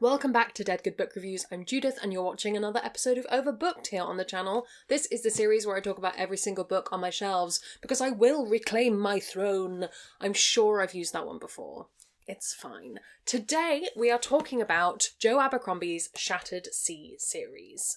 Welcome back to Dead Good Book Reviews. I'm Judith and you're watching another episode of Overbooked here on the channel. This is the series where I talk about every single book on my shelves because I will reclaim my throne. I'm sure I've used that one before. It's fine. Today we are talking about Joe Abercrombie's Shattered Sea series.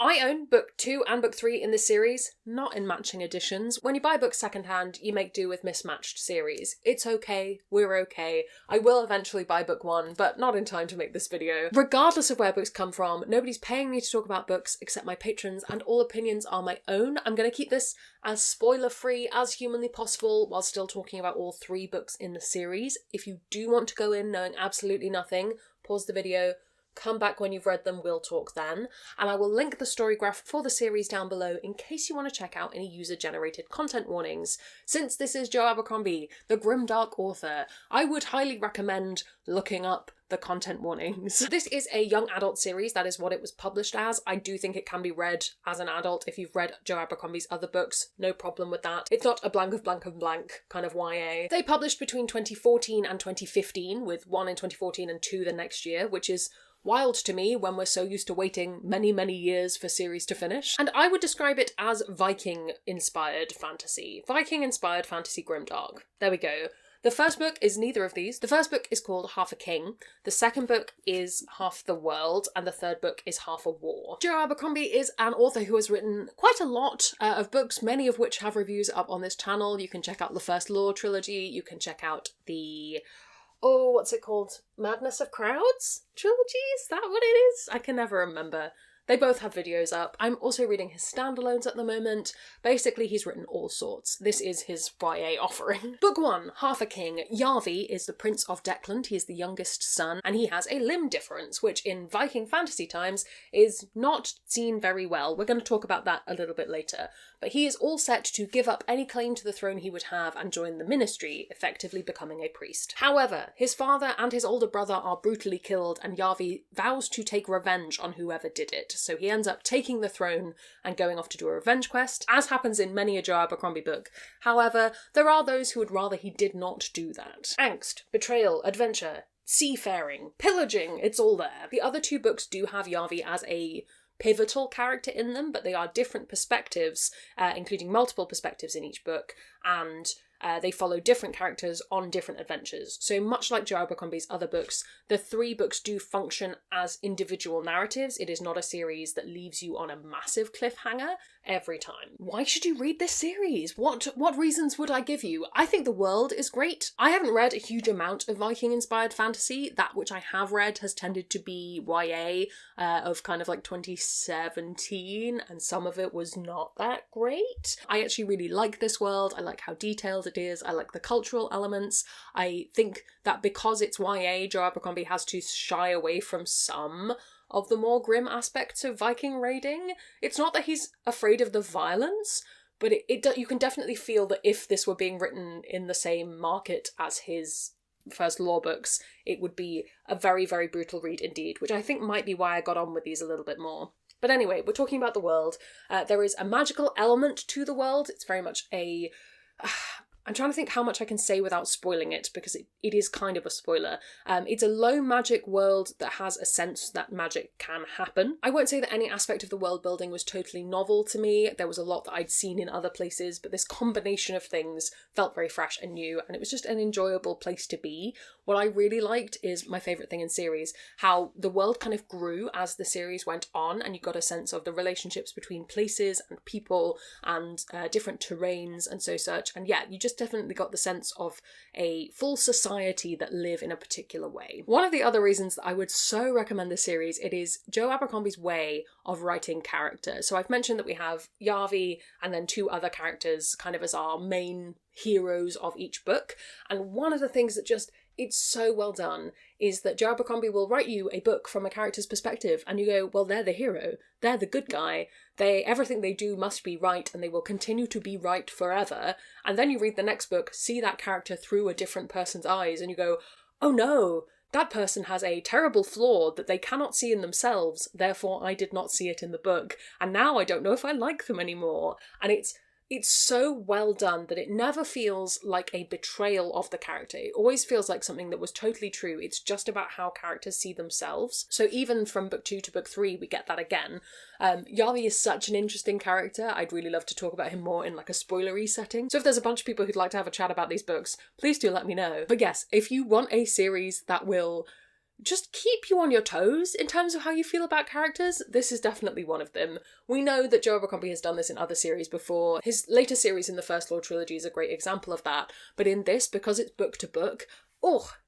I own book 2 and book 3 in this series, not in matching editions. When you buy books secondhand, you make do with mismatched series. It's okay, we're okay. I will eventually buy book 1, but not in time to make this video. Regardless of where books come from, nobody's paying me to talk about books except my patrons, and all opinions are my own. I'm going to keep this as spoiler-free as humanly possible while still talking about all 3 books in the series. If you do want to go in knowing absolutely nothing, pause the video, come back when you've read them, we'll talk then. And I will link the story graph for the series down below in case you want to check out any user-generated content warnings. Since this is Joe Abercrombie, the Grimdark author, I would highly recommend looking up the content warnings. This is a young adult series, that is what it was published as. I do think it can be read as an adult if you've read Joe Abercrombie's other books, no problem with that. It's not a blank of blank of blank kind of YA. They published between 2014 and 2015, with 1 in 2014 and 2 the next year, which is wild to me when we're so used to waiting many years for series to finish. And I would describe it as Viking-inspired fantasy. Viking-inspired fantasy grimdark. There we go. The first book is neither of these. The first book is called Half a King, the second book is Half the World, and the third book is Half a War. Joe Abercrombie is an author who has written quite a lot of books, many of which have reviews up on this channel. You can check out the First Law trilogy, you can check out the what's it called? Madness of Crowds trilogy? Is that what it is? I can never remember. They both have videos up. I'm also reading his standalones at the moment. Basically, he's written all sorts. This is his YA offering. Book 1, Half a King. Yarvi is the Prince of Declan. He is the youngest son, and he has a limb difference, which in Viking fantasy times is not seen very well. We're going to talk about that a little bit later. But he is all set to give up any claim to the throne he would have and join the ministry, effectively becoming a priest. However, his father and his older brother are brutally killed, and Yarvi vows to take revenge on whoever did it. So he ends up taking the throne and going off to do a revenge quest, as happens in many a Joe Abercrombie book. However, there are those who would rather he did not do that. Angst, betrayal, adventure, seafaring, pillaging, it's all there. The other 2 books do have Yarvi as a pivotal character in them, but they are different perspectives, including multiple perspectives in each book, and they follow different characters on different adventures. So much like Joe Abercrombie's other books, the 3 books do function as individual narratives. It is not a series that leaves you on a massive cliffhanger every time. Why should you read this series? What reasons would I give you? I think the world is great. I haven't read a huge amount of Viking-inspired fantasy. That which I have read has tended to be YA of kind of like 2017, and some of it was not that great. I actually really like this world. I like how detailed it is. I like the cultural elements. I think that because it's YA, Joe Abercrombie has to shy away from some of the more grim aspects of Viking raiding. It's not that he's afraid of the violence, but you can definitely feel that if this were being written in the same market as his First Law books, it would be a very brutal read indeed, which I think might be why I got on with these a little bit more. But anyway, we're talking about the world. There is a magical element to the world. It's very much a I'm trying to think how much I can say without spoiling it, because it is kind of a spoiler. It's a low magic world that has a sense that magic can happen. I won't say that any aspect of the world building was totally novel to me. There was a lot that I'd seen in other places, but this combination of things felt very fresh and new, and it was just an enjoyable place to be. What I really liked is my favourite thing in series, how the world kind of grew as the series went on, and you got a sense of the relationships between places and people and different terrains and so such. And yeah, you just definitely got the sense of a full society that live in a particular way. One of the other reasons that I would so recommend this series, it is Joe Abercrombie's way of writing character. So I've mentioned that we have Yarvi and then 2 other characters kind of as our main heroes of each book. And one of the things that it's so well done is that Joe Abercrombie will write you a book from a character's perspective and you go, well, they're the hero, they're the good guy, everything they do must be right and they will continue to be right forever. And then you read the next book, see that character through a different person's eyes, and you go, oh no, that person has a terrible flaw that they cannot see in themselves, therefore I did not see it in the book, and now I don't know if I like them anymore. And it's it's so well done that it never feels like a betrayal of the character. It always feels like something that was totally true. It's just about how characters see themselves. So even from book 2 to book 3, we get that again. Yavi is such an interesting character. I'd really love to talk about him more in like a spoilery setting. So if there's a bunch of people who'd like to have a chat about these books, please do let me know. But yes, if you want a series that will just keep you on your toes in terms of how you feel about characters, this is definitely one of them. We know that Joe Abercrombie has done this in other series before. His later series in the First Law trilogy is a great example of that. But in this, because it's book to book,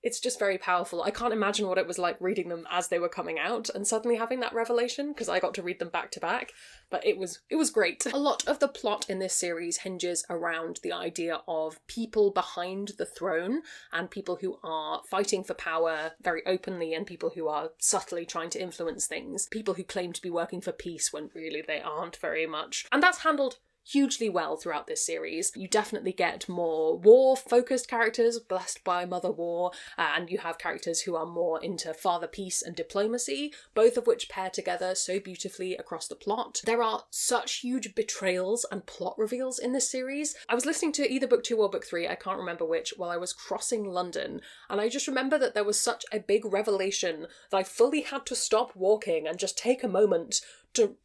it's just very powerful. I can't imagine what it was like reading them as they were coming out and suddenly having that revelation, because I got to read them back to back. But it was great. A lot of the plot in this series hinges around the idea of people behind the throne and people who are fighting for power very openly and people who are subtly trying to influence things. People who claim to be working for peace when really they aren't very much. And that's handled hugely well throughout this series. You definitely get more war-focused characters, blessed by Mother War, and you have characters who are more into Father Peace and diplomacy, both of which pair together so beautifully across the plot. There are such huge betrayals and plot reveals in this series. I was listening to either book 2 or book 3, I can't remember which, while I was crossing London, and I just remember that there was such a big revelation that I fully had to stop walking and just take a moment to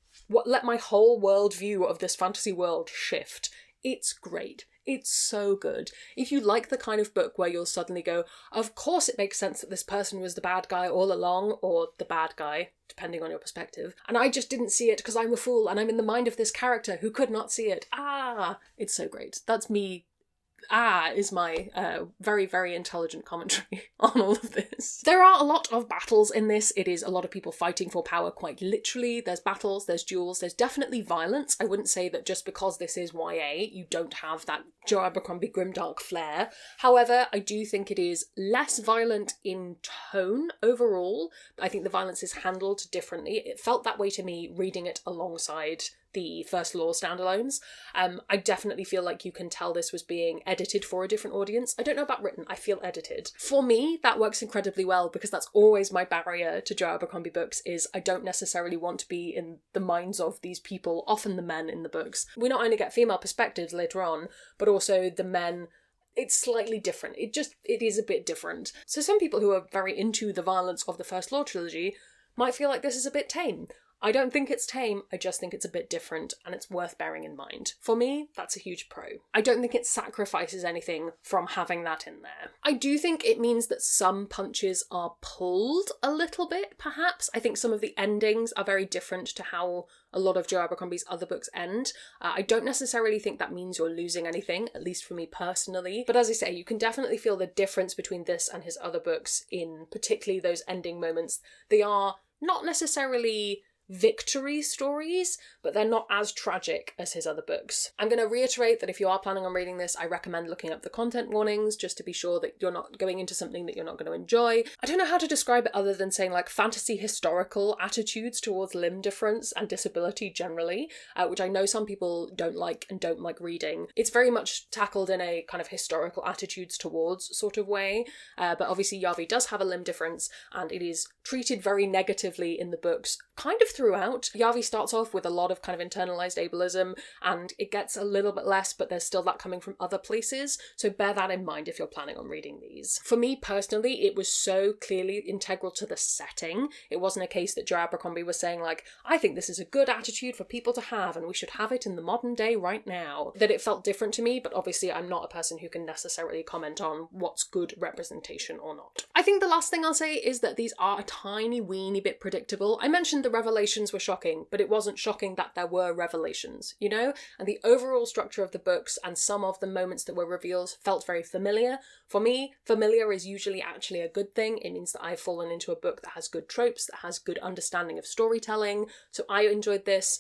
let my whole worldview of this fantasy world shift. It's great. It's so good. If you like the kind of book where you'll suddenly go, of course it makes sense that this person was the bad guy all along, or the bad guy, depending on your perspective, and I just didn't see it because I'm a fool and I'm in the mind of this character who could not see it. It's so great. That's me. Is my very, very intelligent commentary on all of this. There are a lot of battles in this. It is a lot of people fighting for power quite literally. There's battles, there's duels, there's definitely violence. I wouldn't say that just because this is YA, you don't have that Joe Abercrombie Grimdark flair. However, I do think it is less violent in tone overall. I think the violence is handled differently. It felt that way to me reading it alongside the First Law standalones. I definitely feel like you can tell this was being edited for a different audience. I don't know about written, I feel edited. For me, that works incredibly well because that's always my barrier to Joe Abercrombie books, is I don't necessarily want to be in the minds of these people, often the men in the books. We not only get female perspectives later on, but also the men. It's slightly different. It is a bit different. So some people who are very into the violence of the First Law trilogy might feel like this is a bit tame. I don't think it's tame, I just think it's a bit different and it's worth bearing in mind. For me, that's a huge pro. I don't think it sacrifices anything from having that in there. I do think it means that some punches are pulled a little bit, perhaps. I think some of the endings are very different to how a lot of Joe Abercrombie's other books end. I don't necessarily think that means you're losing anything, at least for me personally. But as I say, you can definitely feel the difference between this and his other books in particularly those ending moments. They are not necessarily victory stories, but they're not as tragic as his other books. I'm going to reiterate that if you are planning on reading this, I recommend looking up the content warnings just to be sure that you're not going into something that you're not going to enjoy. I don't know how to describe it other than saying like fantasy historical attitudes towards limb difference and disability generally, which I know some people don't like and don't like reading. It's very much tackled in a kind of historical attitudes towards sort of way, but obviously Yavi does have a limb difference and it is treated very negatively in the books kind of throughout. Yavi starts off with a lot of kind of internalized ableism and it gets a little bit less, but there's still that coming from other places, so bear that in mind if you're planning on reading these. For me personally, it was so clearly integral to the setting. It wasn't a case that Joe Abercrombie was saying like, I think this is a good attitude for people to have and we should have it in the modern day right now, that it felt different to me, but obviously I'm not a person who can necessarily comment on what's good representation or not. I think the last thing I'll say is that these are a tiny weeny bit predictable. I mentioned the revelations were shocking, but it wasn't shocking that there were revelations, you know? And the overall structure of the books and some of the moments that were reveals felt very familiar. For me, familiar is usually actually a good thing. It means that I've fallen into a book that has good tropes, that has good understanding of storytelling. So I enjoyed this.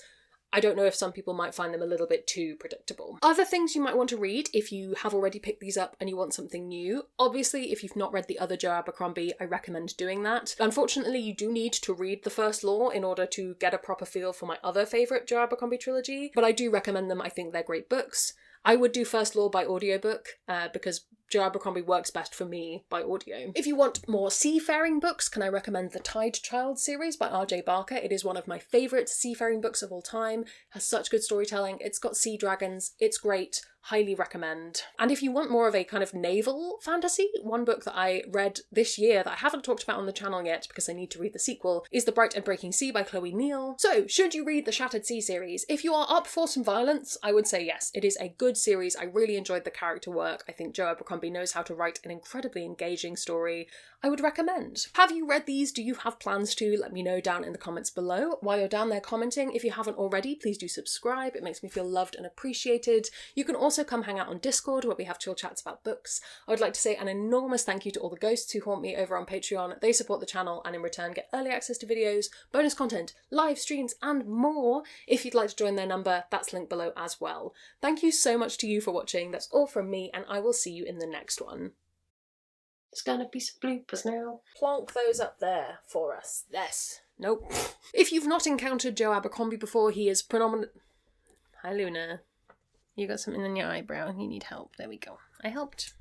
I don't know if some people might find them a little bit too predictable. Other things you might want to read if you have already picked these up and you want something new. Obviously, if you've not read the other Joe Abercrombie, I recommend doing that. Unfortunately, you do need to read the First Law in order to get a proper feel for my other favourite Joe Abercrombie trilogy, but I do recommend them. I think they're great books. I would do First Law by audiobook because Joe Abercrombie works best for me by audio. If you want more seafaring books, can I recommend the Tide Child series by R.J. Barker. It is one of my favourite seafaring books of all time, has such good storytelling, it's got sea dragons, it's great. Highly recommend. And if you want more of a kind of naval fantasy, one book that I read this year that I haven't talked about on the channel yet because I need to read the sequel is The Bright and Breaking Sea by Chloe Neal. So, should you read the Shattered Sea series? If you are up for some violence, I would say yes. It is a good series. I really enjoyed the character work. I think Joe Abercrombie knows how to write an incredibly engaging story. I would recommend. Have you read these? Do you have plans to? Let me know down in the comments below. While you're down there commenting, if you haven't already, please do subscribe. It makes me feel loved and appreciated. You can also come hang out on Discord where we have chill chats about books. I would like to say an enormous thank you to all the ghosts who haunt me over on Patreon. They support the channel and in return get early access to videos, bonus content, live streams and more. If you'd like to join their number, that's linked below as well. Thank you so much to you for watching. That's all from me and I will see you in the next one. There's gonna be some bloopers now. Plonk those up there for us. Yes. Nope. If you've not encountered Joe Abercrombie before, he is predominant... Hi Luna. You got something in your eyebrow. You need help. There we go. I helped.